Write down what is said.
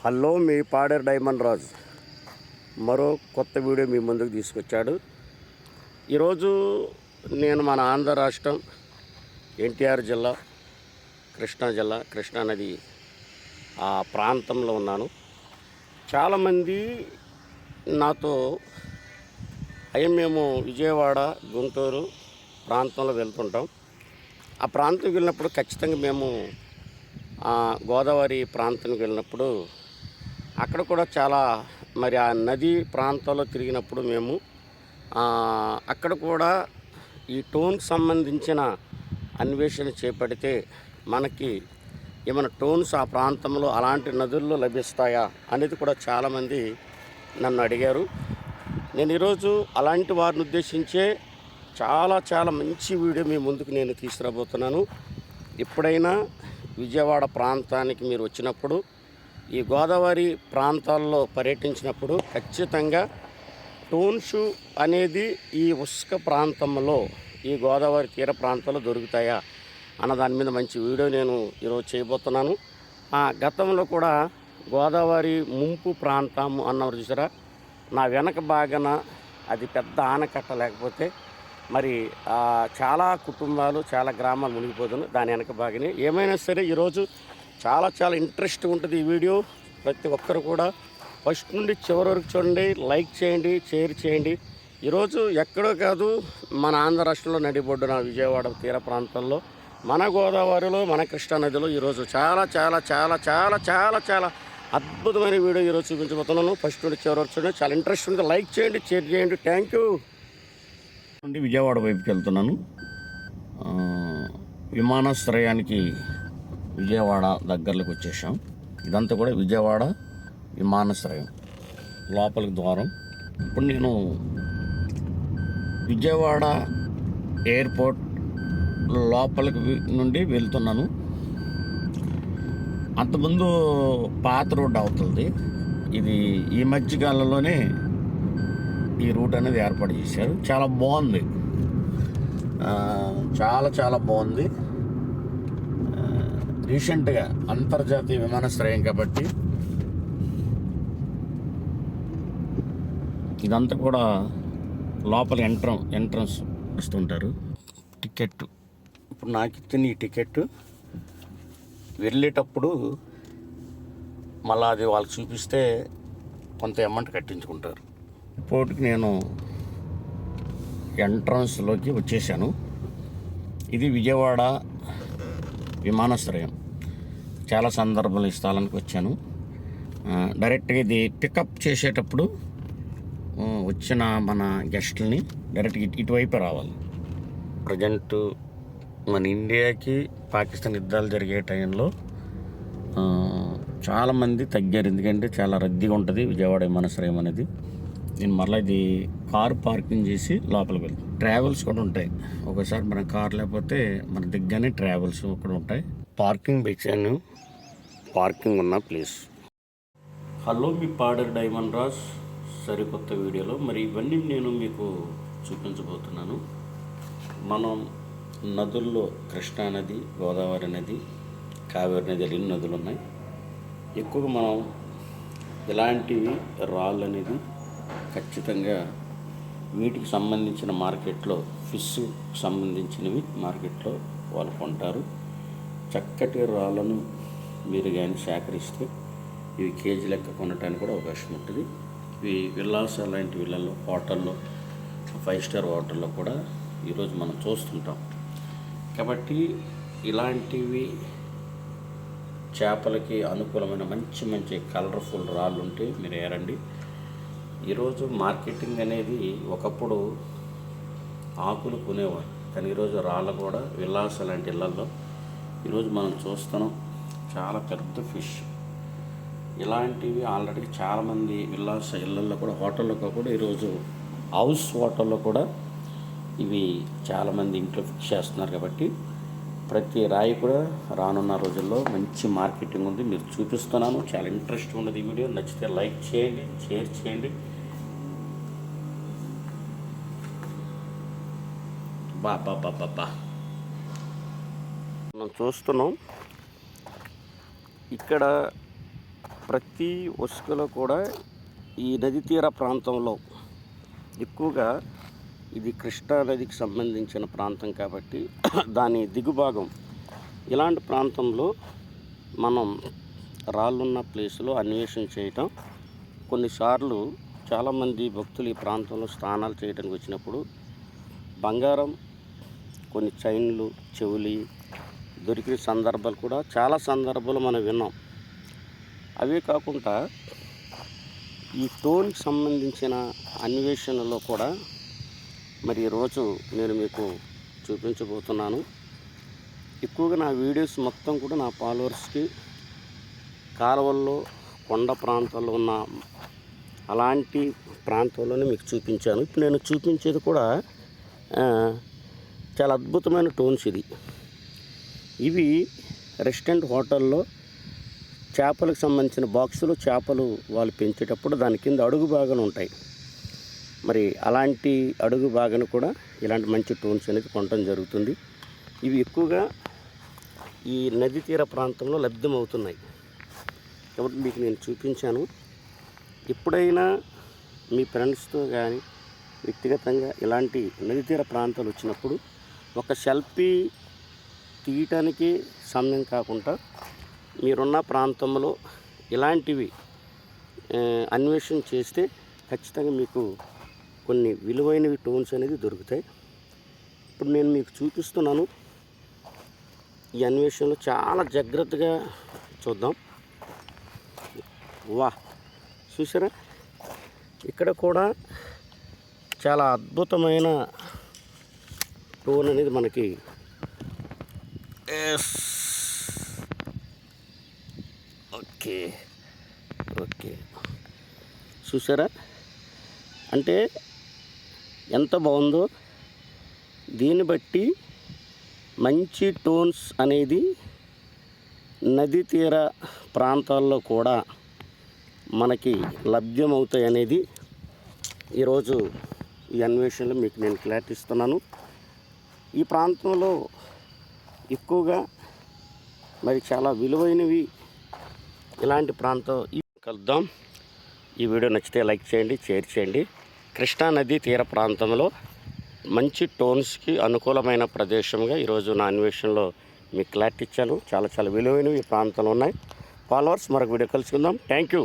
Hello, మీ Paderu diamond Raj మరో కొత్త video మీ ముందుకు తీసుకొచ్చాడు. ఈరోజు నేను మన ఆంధ్ర రాష్ట్రం ఎన్టీఆర్ జిల్లా, కృష్ణా జిల్లా, కృష్ణానది ఆ ప్రాంతంలో ఉన్నాను. చాలామంది నాతో మేము విజయవాడ, గుంటూరు ప్రాంతంలో వెళ్తుంటాం. ఆ ప్రాంతంకి వెళ్ళినప్పుడు ఖచ్చితంగా మేము గోదావరి ప్రాంతానికి వెళ్ళినప్పుడు అక్కడ కూడా చాలా మరి ఆ నది ప్రాంతంలో తిరిగినప్పుడు మేము అక్కడ కూడా ఈ టోన్కి సంబంధించిన అన్వేషణ చేపడితే మనకి ఏమైనా టోన్స్ ఆ ప్రాంతంలో అలాంటి నదుల్లో లభిస్తాయా అనేది కూడా చాలామంది నన్ను అడిగారు. నేను ఈరోజు అలాంటి వారిని ఉద్దేశించే చాలా మంచి వీడియో మీ ముందుకు నేను తీసుకురాబోతున్నాను. ఎప్పుడైనా విజయవాడ ప్రాంతానికి మీరు వచ్చినప్పుడు, ఈ గోదావరి ప్రాంతాల్లో పర్యటించినప్పుడు ఖచ్చితంగా టోన్స్ అనేది ఈ ఉస్క ప్రాంతంలో, ఈ గోదావరి తీర ప్రాంతాల్లో దొరుకుతాయా అన్న దాని మీద మంచి వీడియో నేను ఈరోజు చేయబోతున్నాను. గతంలో కూడా గోదావరి ముంపు ప్రాంతం అన్నవారు చూసారా, నా వెనక భాగన అది పెద్ద ఆనకట్ట లేకపోతే మరి చాలా కుటుంబాలు, చాలా గ్రామాలు మునిగిపోతున్నాయి. దాని వెనక భాగనే ఏమైనా సరే ఈరోజు చాలా ఇంట్రెస్ట్ ఉంటుంది ఈ వీడియో. ప్రతి ఒక్కరు కూడా ఫస్ట్ నుండి చివరి వరకు చూడండి, లైక్ చేయండి, షేర్ చేయండి. ఈరోజు ఎక్కడో కాదు, మన ఆంధ్ర రాష్ట్రంలో నడిబొడ్డున విజయవాడ తీర ప్రాంతంలో, మన గోదావరిలో, మన కృష్ణానదిలో ఈరోజు చాలా అద్భుతమైన వీడియో ఈరోజు చూపించబోతున్నాను. ఫస్ట్ నుండి చివరి వరకు చూడండి, చాలా ఇంట్రెస్ట్ ఉంది. లైక్ చేయండి, షేర్ చేయండి. Thank you. నుండి విజయవాడ వైపుకి వెళ్తున్నాను. విమానాశ్రయానికి విజయవాడ దగ్గరలోకి వచ్చేసాం. ఇదంతా కూడా విజయవాడ విమానాశ్రయం లోపలికి ద్వారం. ఇప్పుడు నేను విజయవాడ ఎయిర్పోర్ట్ లోపలికి నుండి వెళ్తున్నాను. అంతకుముందు పాత రోడ్డు అవుతుంది. ఇది ఈ మధ్యకాలంలోనే ఈ రూట్ అనేది ఏర్పాటు చేశారు. చాలా బాగుంది, చాలా బాగుంది. రీసెంట్గా అంతర్జాతీయ విమానాశ్రయం కాబట్టి ఇదంతా కూడా లోపల ఎంట్రన్స్ ఇస్తుంటారు. టికెట్ ఇప్పుడు నాకు ఇచ్చిన ఈ టికెట్ వెళ్ళేటప్పుడు మళ్ళీ అది వాళ్ళకి చూపిస్తే కొంత అమౌంట్ కట్టించుకుంటారు. ఎయిర్పోర్ట్కి నేను ఎంట్రన్స్లోకి వచ్చేసాను. ఇది విజయవాడ విమానాశ్రయం. చాలా సందర్భాలు ఈ స్థలానికి వచ్చాను. డైరెక్ట్గా ఇది పికప్ చేసేటప్పుడు వచ్చిన మన గెస్టుల్ని డైరెక్ట్గా ఇటువైపు రావాలి. ప్రజెంట్ మన ఇండియాకి పాకిస్తాన్ యుద్ధాలు జరిగే టైంలో చాలామంది తగ్గారు, ఎందుకంటే చాలా రద్దీగా ఉంటుంది విజయవాడ విమానాశ్రయం అనేది. నేను మళ్ళీ ఇది కారు పార్కింగ్ చేసి లోపలికి వెళ్తాను. ట్రావెల్స్ కూడా ఉంటాయి. ఒకసారి మన కార్ లేకపోతే మన దగ్గరనే ట్రావెల్స్ కూడా ఉంటాయి. పార్కింగ్ పెట్టాను, పార్కింగ్ ఉన్న ప్లేస్. హలో, మీ పాడేరు డైమండ్ రాజ్ సరికొత్త వీడియోలో మరి ఇవన్నీ నేను మీకు చూపించబోతున్నాను. మనం నదుల్లో కృష్ణానది, గోదావరి నది, కావేరి నది, ఎన్ని నదులు ఉన్నాయి. ఎక్కువగా మనం ఇలాంటివి రాళ్ళు అనేది ఖచ్చితంగా వీటికి సంబంధించిన మార్కెట్లో, ఫిష్కి సంబంధించినవి మార్కెట్లో వాళ్ళు కొంటారు. చక్కటి రాళ్ళను మీరు కానీ సేకరిస్తే ఇవి కేజీ లెక్క కొనడానికి కూడా అవకాశం ఉంటుంది. ఇవి విల్లాస లాంటి విల్లాల్లో, హోటల్లో, 5 స్టార్ హోటల్లో కూడా ఈరోజు మనం చూస్తుంటాం. కాబట్టి ఇలాంటివి చేపలకి అనుకూలమైన మంచి కలర్ఫుల్ రాళ్ళు ఉంటే మీరు ఏరండి. ఈరోజు మార్కెటింగ్ అనేది ఒకప్పుడు ఆకులు కొనేవారు, కానీ ఈరోజు రాళ్ళు కూడా విల్లాస లాంటి ఇళ్లల్లో ఈరోజు మనం చూస్తున్నాం. చాలా పెద్ద ఫిష్ ఇలాంటివి ఆల్రెడీ చాలామంది విల్లాస ఇళ్లల్లో కూడా, హోటల్లో కూడా, ఈరోజు హౌస్ హోటల్లో కూడా ఇవి చాలామంది ఇంట్లో ఫిక్స్ చేస్తున్నారు. కాబట్టి ప్రతి రాయి కూడా రానున్న రోజుల్లో మంచి మార్కెటింగ్ ఉంది, మీరు చూపిస్తున్నాను. చాలా ఇంట్రెస్ట్ ఉన్నది ఈ వీడియో. నచ్చితే లైక్ చేయండి, షేర్ చేయండి. బా మనం చూస్తున్నాం ఇక్కడ ప్రతి ఉసుకలో కూడా ఈ నది తీర ప్రాంతంలో ఎక్కువగా ఇది కృష్ణా నదికి సంబంధించిన ప్రాంతం కాబట్టి దాని దిగుభాగం ఇలాంటి ప్రాంతంలో మనం రాళ్ళున్న ప్లేసులో అన్వేషణ చేయటం కొన్నిసార్లు చాలామంది భక్తులు ఈ ప్రాంతంలో స్నానాలు చేయడానికి వచ్చినప్పుడు బంగారం కొన్ని చైన్లు చెవులి దొరికిన సందర్భాలు కూడా చాలా సందర్భాలు మనం విన్నాం. అవే కాకుండా ఈ టోన్కి సంబంధించిన అన్వేషణలో కూడా మరి ఈరోజు నేను మీకు చూపించబోతున్నాను. ఎక్కువగా నా వీడియోస్ మొత్తం కూడా నా ఫాలోవర్స్కి కాలువల్లో కొండ ప్రాంతాల్లో ఉన్న అలాంటి ప్రాంతాల్లోనే మీకు చూపించాను. ఇప్పుడు నేను చూపించేది కూడా చాలా అద్భుతమైన టోన్స్. ఇవి రెస్టారెంట్ హోటల్లో చేపలకు సంబంధించిన బాక్సులు చేపలు వాళ్ళు పెంచేటప్పుడు దాని కింద అడుగు భాగాలు ఉంటాయి. మరి అలాంటి అడుగు భాగాన్ని కూడా ఇలాంటి మంచి టోన్స్ అనేది కొనడం జరుగుతుంది. ఇవి ఎక్కువగా ఈ నది తీర ప్రాంతంలో లభ్యమవుతున్నాయి కాబట్టి మీకు నేను చూపించాను. ఎప్పుడైనా మీ ఫ్రెండ్స్తో కానీ వ్యక్తిగతంగా ఇలాంటి నది తీర ప్రాంతాలు వచ్చినప్పుడు ఒక సెల్ఫీ తీయటానికి సమయం కాకుండా మీరున్న ప్రాంతంలో ఇలాంటివి అన్వేషణ చేస్తే ఖచ్చితంగా మీకు కొన్ని విలువైనవి టోన్స్ అనేది దొరుకుతాయి. ఇప్పుడు నేను మీకు చూపిస్తున్నాను. ఈ అన్వేషణలో చాలా జాగ్రత్తగా చూద్దాం. వా, చూసారా, ఇక్కడ కూడా చాలా అద్భుతమైన టోన్ అనేది మనకి ఓకే ఓకే చూసారా, అంటే ఎంత బాగుందో. దీన్ని బట్టి మంచి టోన్స్ అనేది నది తీర ప్రాంతాల్లో కూడా మనకి లభ్యమవుతాయి అనేది ఈరోజు ఈ అన్వేషణలో మీకు నేను క్లారిటీ ఇస్తున్నాను. ఈ ప్రాంతంలో ఎక్కువగా మరి చాలా విలువైనవి ఇలాంటి ప్రాంతం కలుద్దాం. ఈ వీడియో నచ్చితే లైక్ చేయండి, షేర్ చేయండి. కృష్ణా నది తీర ప్రాంతంలో మంచి టోన్స్కి అనుకూలమైన ప్రదేశంగా ఈరోజు నా అన్వేషణలో మీకు క్లారిటీ ఇచ్చాను. చాలా చాలా విలువైనవి ఈ ప్రాంతంలో ఉన్నాయి. ఫాలోవర్స్, మరొక వీడియో కలుసుకుందాం. Thank you.